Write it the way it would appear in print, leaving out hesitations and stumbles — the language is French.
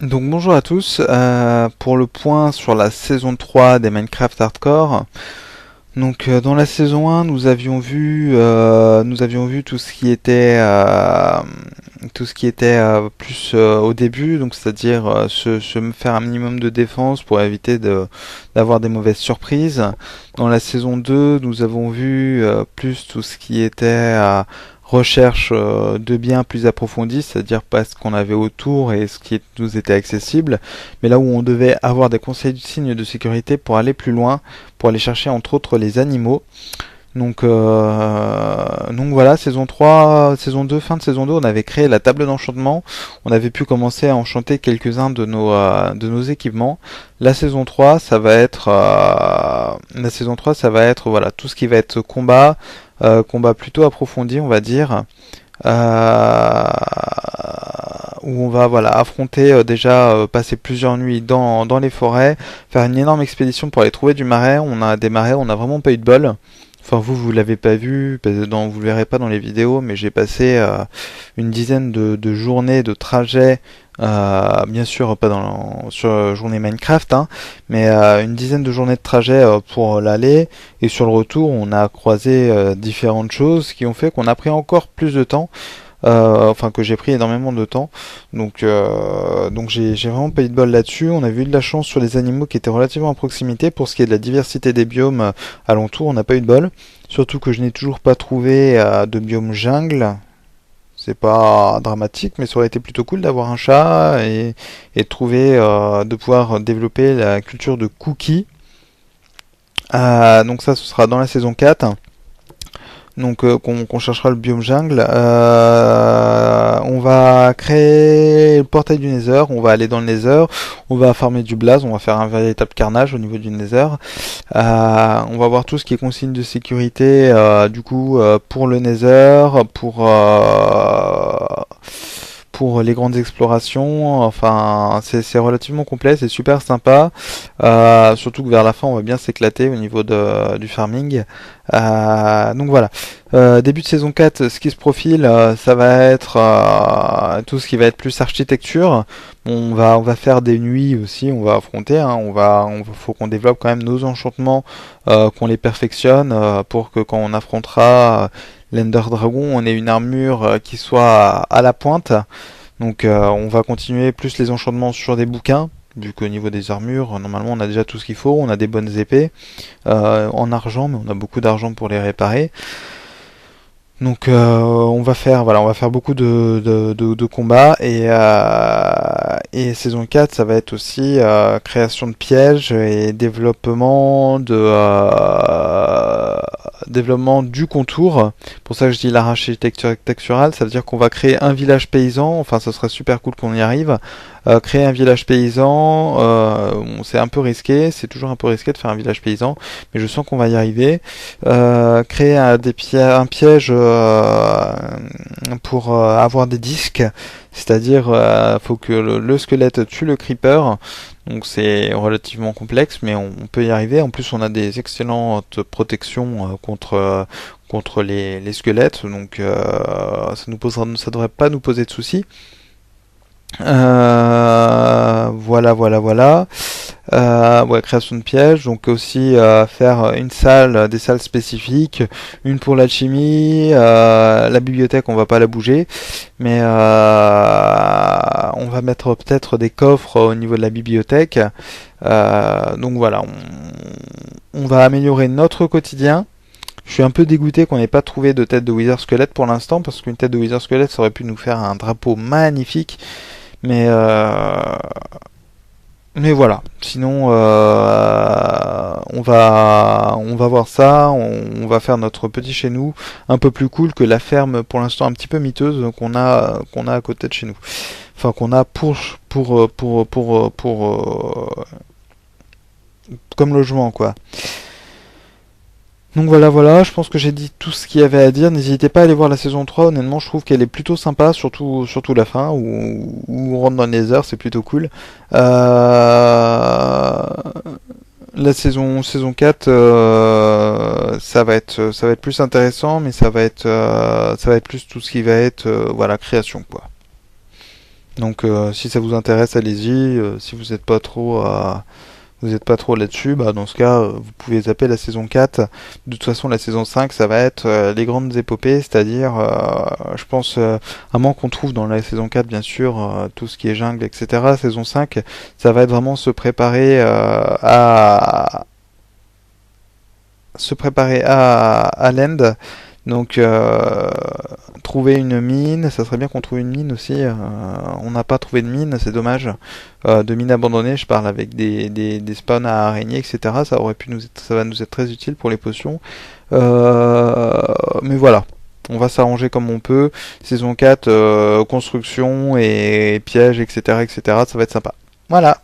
Donc bonjour à tous, pour le point sur la saison 3 des Minecraft Hardcore. Donc dans la saison 1, nous avions vu tout ce qui était plus au début, donc c'est-à-dire se faire un minimum de défense pour éviter d'avoir des mauvaises surprises. Dans la saison 2, nous avons vu plus tout ce qui était recherche de biens plus approfondie, c'est-à-dire pas ce qu'on avait autour et ce qui nous était accessible, mais là où on devait avoir des conseils de signes de sécurité pour aller plus loin, pour aller chercher entre autres les animaux. Donc voilà, saison 3, saison 2, fin de saison 2, on avait créé la table d'enchantement. On avait pu commencer à enchanter quelques-uns de nos équipements. La saison 3, ça va être voilà, tout ce qui va être combat, combat plutôt approfondi, on va dire. euh, où on va voilà affronter déjà passer plusieurs nuits dans les forêts, faire une énorme expédition pour aller trouver du marais. On a des marais, on n'a vraiment pas eu de bol. Enfin vous l'avez pas vu, vous le verrez pas dans les vidéos, mais j'ai passé une dizaine de journées de trajet, bien sûr pas sur journée Minecraft, hein, mais une dizaine de journées de trajet pour l'aller, et sur le retour on a croisé différentes choses qui ont fait qu'on a pris encore plus de temps, enfin que j'ai pris énormément de temps. Donc j'ai vraiment pas eu de bol là-dessus. On a eu de la chance sur les animaux qui étaient relativement à proximité. Pour ce qui est de la diversité des biomes alentour, on n'a pas eu de bol. Surtout que je n'ai toujours pas trouvé de biome jungle. C'est pas dramatique, mais ça aurait été plutôt cool d'avoir un chat et de trouver, de pouvoir développer la culture de cookies. Donc ça, ce sera dans la saison 4. Donc qu'on cherchera le biome jungle. On va créer le portail du Nether, on va aller dans le Nether, on va farmer du blaze, on va faire un véritable carnage au niveau du Nether. On va voir tout ce qui est consigne de sécurité du coup pour le Nether, pour les grandes explorations. Enfin, c'est relativement complet, c'est super sympa. Surtout que vers la fin, on va bien s'éclater au niveau du farming. Donc voilà. Début de saison 4, ce qui se profile, ça va être tout ce qui va être plus architecture. On va faire des nuits aussi, on va affronter. Hein, faut qu'on développe quand même nos enchantements, qu'on les perfectionne pour que quand on affrontera l'Ender Dragon, on ait une armure qui soit à la pointe. Donc on va continuer plus les enchantements sur des bouquins, vu qu'au niveau des armures, normalement on a déjà tout ce qu'il faut, on a des bonnes épées en argent, mais on a beaucoup d'argent pour les réparer. Donc on va faire beaucoup de combats, et saison 4 ça va être aussi création de pièges et développement du contour. Pour ça que je dis l'architecture texturale, ça veut dire qu'on va créer un village paysan. Enfin, ça serait super cool qu'on y arrive. Créer un village paysan, c'est un peu risqué, c'est toujours un peu risqué de faire un village paysan, mais je sens qu'on va y arriver. Créer un piège pour avoir des disques, c'est-à-dire faut que le squelette tue le creeper. Donc c'est relativement complexe, mais on peut y arriver. En plus, on a des excellentes protections contre les squelettes, donc ça devrait pas nous poser de soucis. Voilà. Ouais, création de pièges, donc aussi faire des salles spécifiques, une pour l'alchimie, la bibliothèque on va pas la bouger, mais on va mettre peut-être des coffres au niveau de la bibliothèque. Donc voilà, on va améliorer notre quotidien. Je suis un peu dégoûté qu'on n'ait pas trouvé de tête de Wither Squelette pour l'instant, parce qu'une tête de Wither Squelette ça aurait pu nous faire un drapeau magnifique. Mais voilà. Sinon, on va voir ça. On va faire notre petit chez nous, un peu plus cool que la ferme pour l'instant un petit peu miteuse qu'on a à côté de chez nous. Enfin, qu'on a comme logement, quoi. Donc voilà, je pense que j'ai dit tout ce qu'il y avait à dire. N'hésitez pas à aller voir la saison 3, honnêtement je trouve qu'elle est plutôt sympa, surtout la fin, où on rentre dans les heures, c'est plutôt cool. La saison 4, ça va être plus intéressant, mais ça va être plus tout ce qui va être voilà, création, quoi. Donc si ça vous intéresse, allez-y. Si vous n'êtes pas trop vous n'êtes pas trop là-dessus, bah dans ce cas, vous pouvez zapper la saison 4. De toute façon, la saison 5, ça va être les grandes épopées, c'est-à-dire, je pense, à moins qu'on trouve dans la saison 4, bien sûr, tout ce qui est jungle, etc. Saison 5, ça va être vraiment se préparer à l'end. Donc, trouver une mine, ça serait bien qu'on trouve une mine aussi. On n'a pas trouvé de mine, c'est dommage. De mine abandonnée, je parle avec des spawns à araignées, etc. Ça va nous être très utile pour les potions. Mais voilà, on va s'arranger comme on peut. Saison 4, construction et pièges, etc., etc. Ça va être sympa. Voilà.